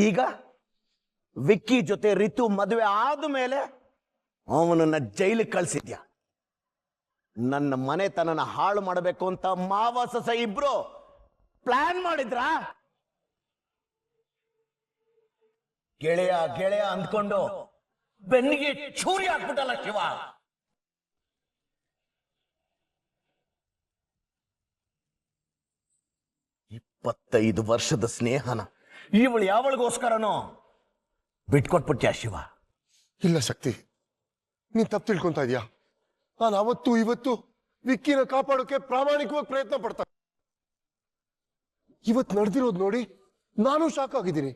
ಈಗ ವಿಕ್ಕಿ ಜೊತೆ ರಿತು ಮದುವೆ ಆದ್ಮೇಲೆ ಅವನನ್ನ ಜೈಲಿಗೆ ಕಳ್ಸಿದ್ಯಾ. ನನ್ನ ಮನೆತನನ ಹಾಳು ಮಾಡಬೇಕು ಅಂತ ಮಾವ ಸೊಸ ಇಬ್ರು ಪ್ಲಾನ್ ಮಾಡಿದ್ರ. ಗೆಳೆಯ ಗೆಳೆಯ ಅಂದ್ಕೊಂಡು ಬೆನ್ನಿಗೆ ಚೂರಿ ಹಾಕ್ಬಿಟ್ಟಲ್ಲ ಶಿವ. ಇಪ್ಪತ್ತೈದು ವರ್ಷದ ಸ್ನೇಹನ ಇವಳು ಯಾವಳಿಗೋಸ್ಕರನೋ ಬಿಟ್ಕೊಟ್ಬಿಟ್ಯಾ ಶಿವ. ಇಲ್ಲ ಶಕ್ತಿ, ನೀನ್ ತಪ್ಪು ತಿಳ್ಕೊಂತ ಇದೀಯಾ. ನಾನು ಅವತ್ತು ಇವತ್ತು ವಿಕ್ಕಿನ ಕಾಪಾಡೋಕೆ ಪ್ರಾಮಾಣಿಕವಾಗಿ ಪ್ರಯತ್ನ ಪಡ್ತಾ. ಇವತ್ತು ನಡೆದಿರೋದು ನೋಡಿ ನಾನು ಶಾಕ್ ಆಗಿದ್ದೀನಿ.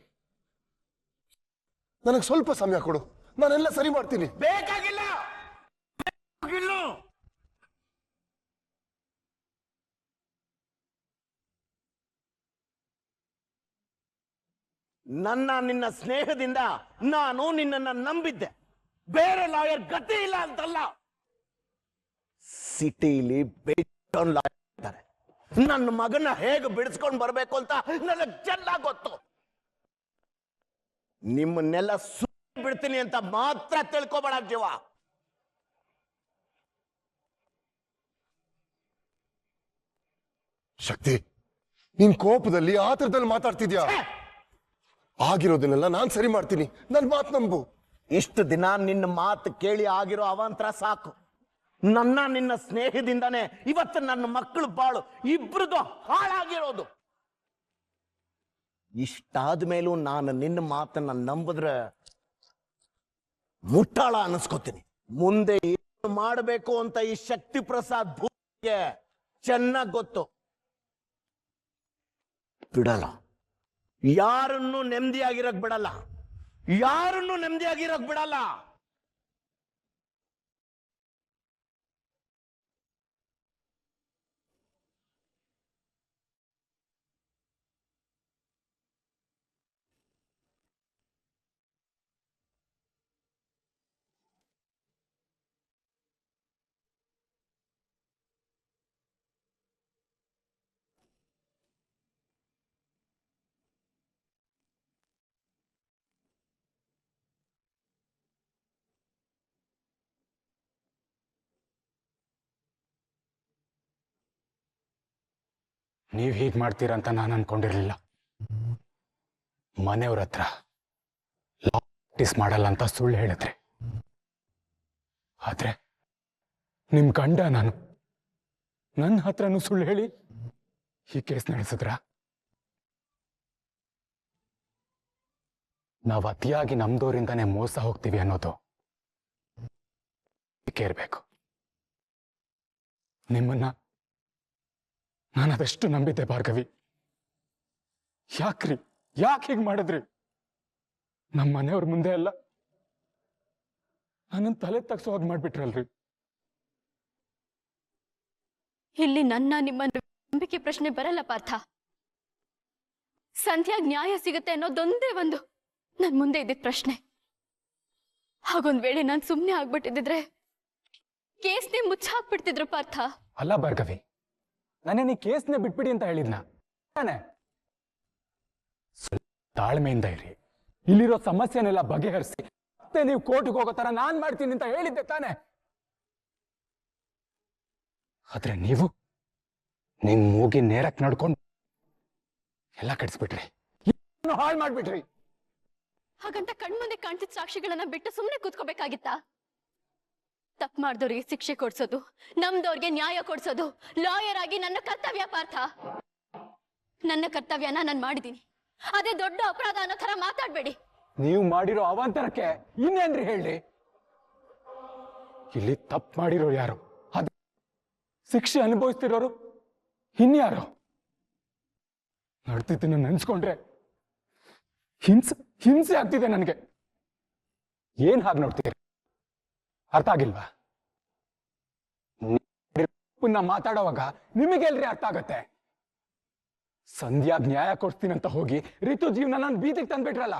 ನನಗೆ ಸ್ವಲ್ಪ ಸಮಯ ಕೊಡು, ನಾನೆಲ್ಲ ಸರಿ ಮಾಡ್ತೀನಿ. ಬೇಕಾಗಿಲ್ಲ. ನಿನ್ನ ಸ್ನೇಹದಿಂದ ನಾನು ನಿನ್ನನ್ನು ನಂಬಿದ್ದೆ. ಬೇರೆ ಲಾಯರ್ ಗತಿ ಇಲ್ಲ ಅಂತಲ್ಲ. ಸಿಟಿಲಿ ಲಾಯರ್ ಇದ್ದಾರೆ. ನನ್ನ ಮಗನ ಹೇಗೆ ಬಿಡಿಸ್ಕೊಂಡು ಬರ್ಬೇಕು ಅಂತ ನನಗೆ ಚೆನ್ನಾಗಿ ಗೊತ್ತು. ನಿಮ್ಮನ್ನೆಲ್ಲ ಬಿಡ್ತೀನಿ ಅಂತ ಮಾತ್ರ ತಿಳ್ಕೊಬೇಡ ಜೀವ. ಶಕ್ತಿ, ನಿನ್ ಕೋಪದಲ್ಲಿ ಆತರದಲ್ಲಿ ಮಾತಾಡ್ತಿದ್ಯಾ. ಆಗಿರೋದನ್ನೆಲ್ಲ ನಾನ್ ಸರಿ ಮಾಡ್ತೀನಿ, ನನ್ ಮಾತು ನಂಬು. ಇಷ್ಟು ದಿನ ನಿನ್ನ ಮಾತು ಕೇಳಿ ಆಗಿರೋ ಅವಾಂತರ ಸಾಕು. ನಿನ್ನ ಸ್ನೇಹದಿಂದಾನೆ ಇವತ್ತು ನನ್ನ ಮಕ್ಕಳು ಬಾಳು ಇಬ್ರದು ಹಾಳಾಗಿರೋದು. ಇಷ್ಟಾದ ಮೇಲೂ ನಾನು ನಿನ್ನ ಮಾತನ್ನ ನಂಬಿದ್ರೆ ಮುಟ್ಟಾಳ ಅನಿಸ್ಕೋತೀನಿ. ಮುಂದೆ ಏನು ಮಾಡಬೇಕು ಅಂತ ಈ ಶಕ್ತಿ ಪ್ರಸಾದ್ ಭೂಮಿಗೆ ಚೆನ್ನಾಗಿ ಗೊತ್ತು. ಬಿಡಲ್ಲ, ಯಾರನ್ನು ನೆಮ್ಮದಿಯಾಗಿರಕ್ ಬಿಡಲ್ಲ, ಯಾರನ್ನು ನೆಮ್ಮದಿಯಾಗಿರಕ್ ಬಿಡಲ್ಲ. ನೀವು ಹೀಗೆ ಮಾಡ್ತೀರಂತ ನಾನು ಅನ್ಕೊಂಡಿರ್ಲಿಲ್ಲ. ಮನೆಯವ್ರ ಹತ್ರ ಪ್ರಾಕ್ಟೀಸ್ ಮಾಡಲ್ಲ ಅಂತ ಸುಳ್ಳು ಹೇಳಿದ್ರೆ, ಆದ್ರೆ ನಿಮ್ ಗಂಡ ನಾನು ನನ್ನ ಹತ್ರನೂ ಸುಳ್ಳು ಹೇಳಿ ಈ ಕೇಸ್ ನಡೆಸಿದ್ರ. ನಾವು ಅತಿಯಾಗಿ ನಮ್ದೋರಿಂದಾನೇ ಮೋಸ ಹೋಗ್ತೀವಿ ಅನ್ನೋದು ಇರ್ಬೇಕು. ನಿಮ್ಮನ್ನ ನಾನು ಅದೆಷ್ಟು ನಂಬಿದ್ದೆ ಭಾರ್ಗವಿ. ಯಾಕ್ರಿ, ಯಾಕೆ ಹೀಗೆ ಮಾಡಿದ್ರಿ? ನಮ್ಮ ಮನೆಯವ್ರ ಮುಂದೆ ಎಲ್ಲ ನನ್ನ ತಲೆ ತಗ್ಸೋ ಹಾಗೆ ಮಾಡ್ಬಿಟ್ರಲ್ರಿ. ಇಲ್ಲಿ ನಿಮ್ಮ ನಂಬಿಕೆ ಪ್ರಶ್ನೆ ಬರಲ್ಲ ಪಾರ್ಥ. ಸಂಧ್ಯಾಗ್ ನ್ಯಾಯ ಸಿಗುತ್ತೆ ಅನ್ನೋದೊಂದೇ ಒಂದು ನನ್ ಮುಂದೆ ಇದ್ದಿದ್ ಪ್ರಶ್ನೆ. ಹಾಗೊಂದ್ ವೇಳೆ ನಾನು ಸುಮ್ಮನೆ ಆಗ್ಬಿಟ್ಟಿದ್ರೆ ಕೇಸ್ನೇ ಮುಚ್ಚಾಕ್ಬಿಡ್ತಿದ್ರು ಪಾರ್ಥ. ಅಲ್ಲ ಭಾರ್ಗವಿ, ನಾನೇ ನೀ ಕೇಸ್ನೇ ಬಿಟ್ಬಿಡಿ ಅಂತ ಹೇಳಿದ್ನ ತಾನೆ. ತಾಳ್ಮೆಯಿಂದ ಇರಿ, ಇಲ್ಲಿರೋ ಸಮಸ್ಯೆನೆಲ್ಲ ಬಗೆಹರಿಸಿ ಮತ್ತೆ ನೀವು ಕೋರ್ಟ್ಗೆ ಹೋಗೋ ತರ ನಾನ್ ಮಾಡ್ತೀನಿ ಅಂತ ಹೇಳಿದ್ದೆ ತಾನೆ. ಆದ್ರೆ ನೀವು ನಿಮ್ ಮೂಗಿ ನೇರಕ್ಕೆ ನಡ್ಕೊಂಡು ಎಲ್ಲ ಕೆಡಿಸ್ಬಿಟ್ರಿ, ಹಾಳು ಮಾಡ್ಬಿಟ್ರಿ. ಹಾಗಂತ ಕಣ್ಮುಂದೆ ಕಾಣ್ತಿದ್ ಸಾಕ್ಷಿಗಳನ್ನ ಬಿಟ್ಟು ಸುಮ್ಮನೆ ಕೂತ್ಕೋಬೇಕಾಗಿತ್ತಾ? ತಪ್ಪು ಮಾಡಿದವ್ರಿಗೆ ಶಿಕ್ಷೆ ಕೊಡ್ಸೋದು, ನಮ್ದವ್ರಿಗೆ ನ್ಯಾಯ ಕೊಡ್ಸೋದು ಲಾಯರ್ ಆಗಿ ನನ್ನ ಕರ್ತವ್ಯ ಪಾರ್ಥ. ನನ್ನ ಕರ್ತವ್ಯನ ನಾನು ಮಾಡಿದ್ದೀನಿ, ಅದೇ ದೊಡ್ಡ ಅಪರಾಧ ಅನ್ನೋ ತರ ಮಾತಾಡ್ಬೇಡಿ. ನೀವು ಮಾಡಿರೋ ಅವಾಂತರಕ್ಕೆ ಇನ್ನೇನ್ರಿ ಹೇಳಿ? ಇಲ್ಲಿ ತಪ್ಪು ಮಾಡಿರೋ ಯಾರು, ಅದು ಶಿಕ್ಷೆ ಅನುಭವಿಸ್ತಿರೋರು ಇನ್ಯಾರು? ನಡ್ತಿದ್ದನ್ನು ನೆನ್ಸ್ಕೊಂಡ್ರೆ ಹಿಂಸೆ ಆಗ್ತಿದೆ ನನಗೆ. ಏನ್ ಹಾಗೆ ನೋಡ್ತೀರಿ? ಅರ್ಥ ಆಗಿಲ್ವಾ? ಮಾತಾಡೋವಾಗ ನಿಮಗೆಲ್ರಿ ಅರ್ಥ ಆಗತ್ತೆ? ಸಂಧ್ಯಾಗ್ ನ್ಯಾಯ ಕೊಡ್ತೀನಂತ ಹೋಗಿ ರಿತು ಜೀವನ ನಾನು ಬೀದಿಗೆ ತಂದ್ಬಿಟ್ರಲ್ಲ,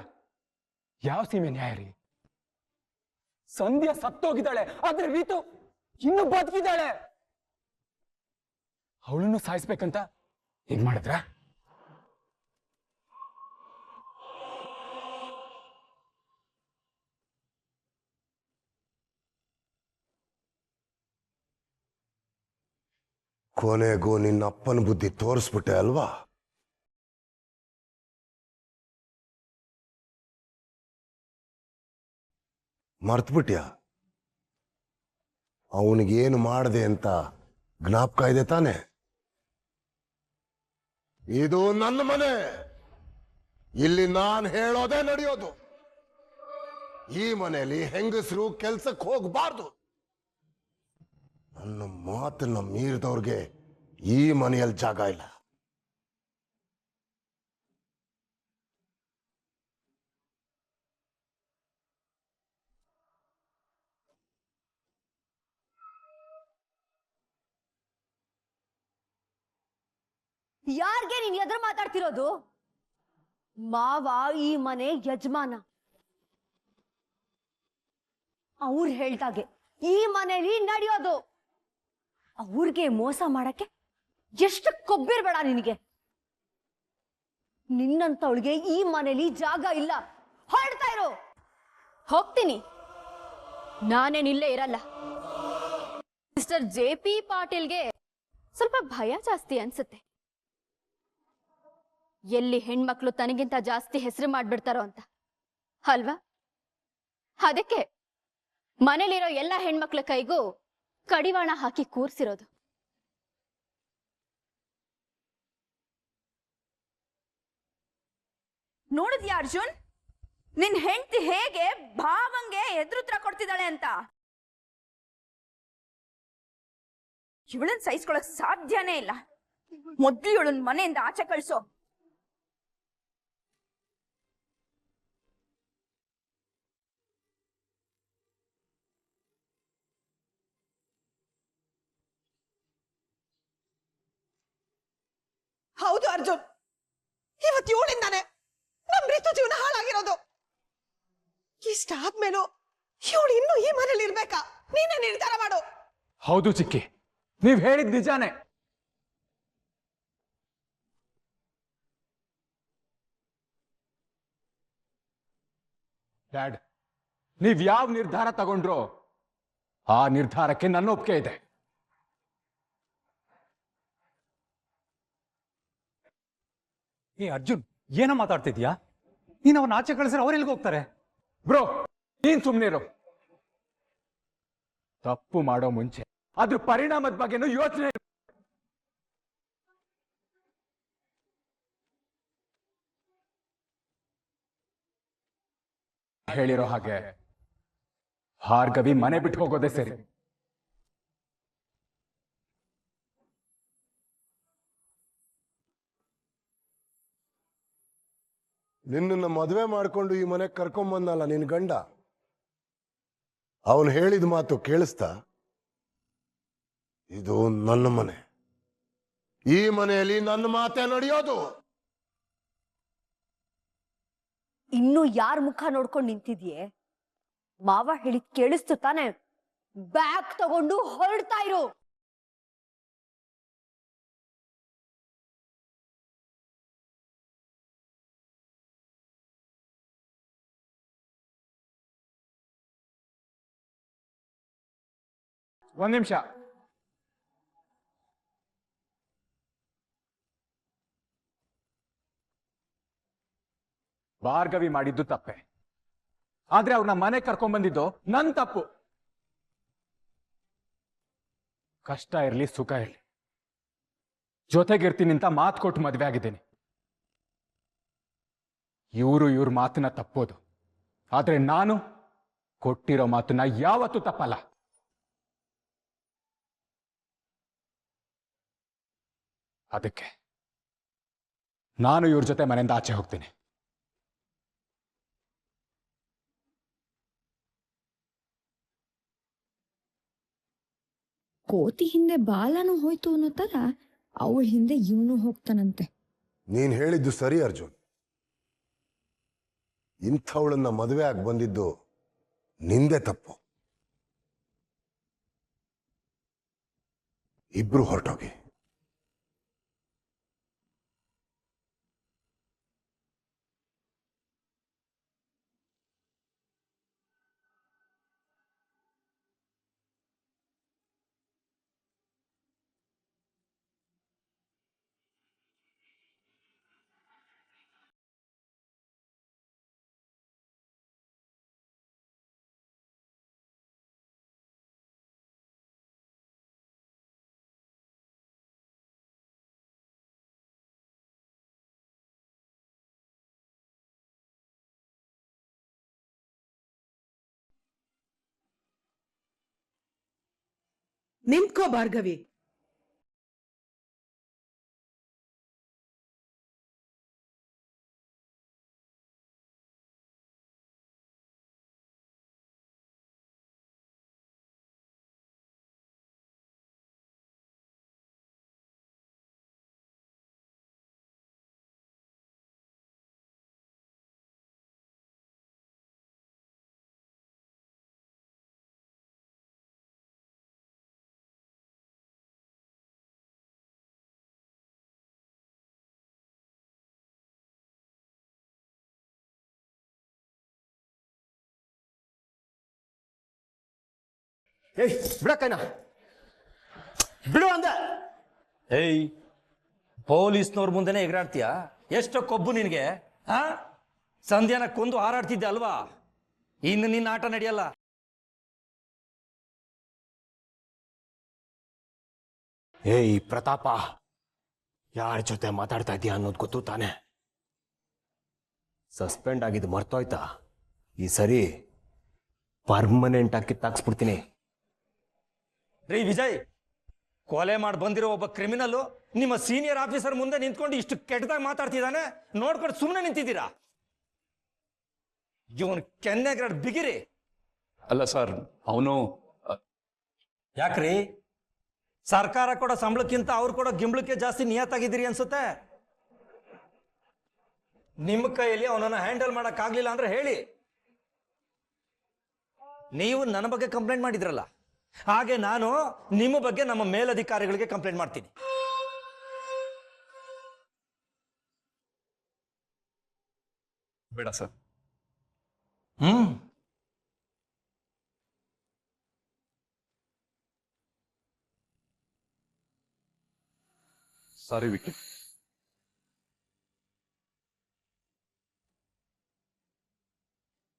ಯಾವ ಸೀಮೆ ನ್ಯಾಯ ರೀ? ಸಂಧ್ಯಾ ಸತ್ತೋಗಿದ್ದಾಳೆ, ಆದ್ರೆ ರಿತು ಇನ್ನು ಬದುಕಿದ್ದಾಳೆ. ಅವಳನ್ನು ಸಾಯಿಸ್ಬೇಕಂತ ಹೀಗ್ ಮಾಡಿದ್ರ? ಕೊನೆಗೂ ನಿನ್ನ ಅಪ್ಪನ ಬುದ್ಧಿ ತೋರಿಸ್ಬಿಟ್ಟೆ ಅಲ್ವಾ? ಮರ್ತ್ಬಿಟ್ಯಾ? ಅವನಿಗೇನು ಮಾಡಿದೆ ಅಂತ ಜ್ಞಾಪಕ ಇದೆ ತಾನೆ? ಇದು ನನ್ನ ಮನೆ, ಇಲ್ಲಿ ನಾನು ಹೇಳೋದೇ ನಡೆಯೋದು. ಈ ಮನೆಯಲ್ಲಿ ಹೆಂಗಸರು ಕೆಲ್ಸಕ್ಕೆ ಹೋಗಬಾರ್ದು. ನನ್ನ ಮಾತನ್ನ ಮೀರಿದವ್ರಿಗೆ ಈ ಮನೆಯಲ್ಲಿ ಜಾಗ ಇಲ್ಲ. ಯಾರ್ಗೆ ನೀನ್ ಎದುರು ಮಾತಾಡ್ತಿರೋದು? ಮಾವ ಈ ಮನೆ ಯಜಮಾನ. ಅವ್ರು ಹೇಳ್ದಾಗೆ ಈ ಮನೇಲಿ ನಡೆಯೋದು. ಅವ್ರಿಗೆ ಮೋಸ ಮಾಡಕ್ಕೆ ಎಷ್ಟು ಕೊಬ್ಬಿರ್ಬೇಡ ನಿನಗೆ. ನಿನ್ನಂತವಳಿಗೆ ಈ ಮನೇಲಿ ಜಾಗ ಇಲ್ಲ. ಹೊರಡ್ತಾ ಇರೋ. ಹೋಗ್ತೀನಿ, ನಾನೇನಿಲ್ಲೇ ಇರಲ್ಲ. ಮಿಸ್ಟರ್ JP ಪಾಟೀಲ್ಗೆ ಸ್ವಲ್ಪ ಭಯ ಜಾಸ್ತಿ ಅನ್ಸುತ್ತೆ. ಎಲ್ಲಿ ಹೆಣ್ಮಕ್ಳು ತನಗಿಂತ ಜಾಸ್ತಿ ಹೆಸರು ಮಾಡ್ಬಿಡ್ತಾರೋ ಅಂತ ಅಲ್ವಾ? ಅದಕ್ಕೆ ಮನೇಲಿರೋ ಎಲ್ಲ ಹೆಣ್ಮಕ್ಳ ಕೈಗೂ ಕಡಿವಾಣ ಹಾಕಿ ಕೂರ್ಸಿರೋದು. ನೋಡಿದ್ಯಾ ಅರ್ಜುನ್, ನಿನ್ ಹೆಂಡತಿ ಹೇಗೆ ಭಾವಂಗೆ ಎದುರುತ್ರ ಕೊಡ್ತಿದ್ದಾಳೆ ಅಂತ? ಇವಳನ್ ಸಹಿಸ್ಕೊಳಕ್ ಸಾಧ್ಯನೇ ಇಲ್ಲ. ಮೊದ್ಲು ಇವಳನ್ ಮನೆಯಿಂದ ಆಚೆ ಕಳ್ಸೋ. ಹೌದು ಅರ್ಜುನ್, ಇವತ್ತು ಇವಳಿಂದಾನೆ ನಮ್ ಋತು ಜೀವನ ಹಾಳಾಗಿರೋದು. ಇಷ್ಟಾದ್ಮೇಲೂ ಇವಳು ಇನ್ನೂ ಈ ಮನೇಲಿ ಇರ್ಬೇಕಾ? ನೀನೇ ನಿರ್ಧಾರ ಮಾಡು. ಹೌದು ಚಿಕ್ಕಿ, ನೀವ್ ಹೇಳಿದ್ ನಿಜಾನೇ. ಡ್ಯಾಡ್, ನೀವ್ ಯಾವ ನಿರ್ಧಾರ ತಗೊಂಡ್ರೋ ಆ ನಿರ್ಧಾರಕ್ಕೆ ನನ್ನ ಒಪ್ಪಿಗೆ ಇದೆ. ಏ ಅರ್ಜುನ್, ಏನೋ ಮಾತಾಡ್ತಿದ್ಯಾ? ನೀನ್ ಅವನ್ನ ಆಚೆ ಕಳಿಸಿದ್ರೆ ಅವ್ರು ಎಲ್ಲಿಗೆ ಹೋಗ್ತಾರೆ? ಬ್ರೋ, ನೀನ್ ಸುಮ್ನಿರು. ತಪ್ಪು ಮಾಡೋ ಮುಂಚೆ ಅದ್ರ ಪರಿಣಾಮದ ಬಗ್ಗೆನೂ ಯೋಚನೆ. ಹೇಳಿರೋ ಹಾಗೆ ಭಾರ್ಗವಿ ಮನೆ ಬಿಟ್ಟು ಹೋಗೋದೇ ಸರಿ. ನಿನ್ನನ್ನು ಮದುವೆ ಮಾಡ್ಕೊಂಡು ಈ ಮನೆಗೆ ಕರ್ಕೊಂಬಂದಲ್ಲ ನಿನ್ ಗಂಡ, ಅವನು ಹೇಳಿದ ಮಾತು ಕೇಳಿಸ್ತಾ? ಇದು ನನ್ನ ಮನೆ, ಈ ಮನೆಯಲ್ಲಿ ನನ್ನ ಮಾತೇ ನಡೆಯೋದು. ಇನ್ನು ಯಾರ ಮುಖ ನೋಡ್ಕೊಂಡು ನಿಂತಿದ್ಯೆ? ಮಾವ ಹೇಳಿದ್ ಕೇಳಿಸ್ತು ತಾನೆ? ಬ್ಯಾಗ್ ತಗೊಂಡು ಹೊರಡ್ತಾ ಇರು. ಒಂದ್ ನಿಮಿಷ. ಭಾರ್ಗವಿ ಮಾಡಿದ್ದು ತಪ್ಪೆ, ಆದ್ರೆ ಅವ್ರನ್ನ ಮನೆ ಕರ್ಕೊಂಡ್ ಬಂದಿದ್ದು ನನ್ ತಪ್ಪು. ಕಷ್ಟ ಇರ್ಲಿ ಸುಖ ಇರ್ಲಿ ಜೊತೆಗಿರ್ತೀನಿ ಅಂತ ಮಾತು ಕೊಟ್ಟು ಮದ್ವೆ ಆಗಿದ್ದೀನಿ. ಇವ್ರ ಮಾತನ್ನ ತಪ್ಪೋದು, ಆದ್ರೆ ನಾನು ಕೊಟ್ಟಿರೋ ಮಾತನ್ನ ಯಾವತ್ತೂ ತಪ್ಪಲ್ಲ. ಅದಕ್ಕೆ ನಾನು ಇವ್ರ ಜೊತೆ ಮನೆಯಿಂದ ಆಚೆ ಹೋಗ್ತೀನಿ. ಕೋತಿ ಹಿಂದೆ ಬಾಲನೂ ಹೋಯ್ತು ಅನ್ನೋ ತರ ಅವಳ ಹಿಂದೆ ಇವನು ಹೋಗ್ತಾನಂತೆ. ನೀನ್ ಹೇಳಿದ್ದು ಸರಿ ಅರ್ಜುನ್. ಇಂಥವಳನ್ನ ಮದುವೆ ಆಗಿ ಬಂದಿದ್ದು ನಿಂದೆ ತಪ್ಪು. ಇಬ್ರು ಹೊರಟೋಗಿ. ನಿಂತ್ಕೋ ಭಾರ್ಗವಿ. ಏಯ್ ಬಿಡಕ್ಕೈನ ಬಿಡು ಅಂದೆ. ಏಯ್, ಪೊಲೀಸ್ನವ್ರ ಮುಂದೆನೆ ಎಗರಾಡ್ತೀಯ? ಎಷ್ಟೋ ಕೊಬ್ಬು ನಿನಗೆ. ಆ ಸಂಧ್ಯಾನ ಕೊಂದು ಹಾರಾಡ್ತಿದ್ದೆ ಅಲ್ವಾ? ಇನ್ನು ನಿನ್ನ ಆಟ ನಡೆಯಲ್ಲ. ಏಯ್ ಪ್ರತಾಪ, ಯಾರ ಜೊತೆ ಮಾತಾಡ್ತಾ ಇದೀಯ ಅನ್ನೋದು ಗೊತ್ತು ತಾನೆ? ಸಸ್ಪೆಂಡ್ ಆಗಿದ್ದು ಮರ್ತೋಯ್ತಾ? ಈ ಸರಿ ಪರ್ಮನೆಂಟ್ ಆಗಿ ಕಿತ್ತಾಕ್ಸ್ಬಿಡ್ತೀನಿ. ರೀ ವಿಜಯ್, ಕೊಲೆ ಮಾಡಿ ಬಂದಿರೋ ಒಬ್ಬ ಕ್ರಿಮಿನಲ್ಲು ನಿಮ್ಮ ಸೀನಿಯರ್ ಆಫೀಸರ್ ಮುಂದೆ ನಿಂತ್ಕೊಂಡು ಇಷ್ಟು ಕೆಟ್ಟದಾಗ ಮಾತಾಡ್ತಿದ್ದಾನೆ. ನೋಡ್ಕೊಂಡು ಸುಮ್ಮನೆ ನಿಂತಿದ್ದೀರಾ? ಇವನ್ ಕೆನ್ನೆಗ್ರಾಡ್ ಬಿಗಿರಿ. ಅಲ್ಲ ಸರ್, ಅವನು ಯಾಕ್ರಿ? ಸರ್ಕಾರ ಕೊಡೋ ಸಂಬಳಕ್ಕಿಂತ ಅವ್ರು ಕೊಡೋ ಗಿಂಬಳಕ್ಕೆ ಜಾಸ್ತಿ ನಿಯತ್ತಾಗಿದ್ದೀರಿ ಅನ್ಸುತ್ತೆ. ನಿಮ್ಮ ಕೈಯಲ್ಲಿ ಅವನನ್ನ ಹ್ಯಾಂಡಲ್ ಮಾಡಕ್ಕಾಗ್ಲಿಲ್ಲ ಅಂದ್ರೆ ಹೇಳಿ. ನೀವು ನನ್ನ ಬಗ್ಗೆ ಕಂಪ್ಲೇಂಟ್ ಮಾಡಿದ್ರಲ್ಲ, ಹಾಗೆ ನಾನು ನಿಮ್ಮ ಬಗ್ಗೆ ನಮ್ಮ ಮೇಲಧಿಕಾರಿಗಳಿಗೆ ಕಂಪ್ಲೇಂಟ್ ಮಾಡ್ತೀನಿ. ಬೇಡ ಸರ್. ಸಾರಿ ವಿಕ್ಕಿ.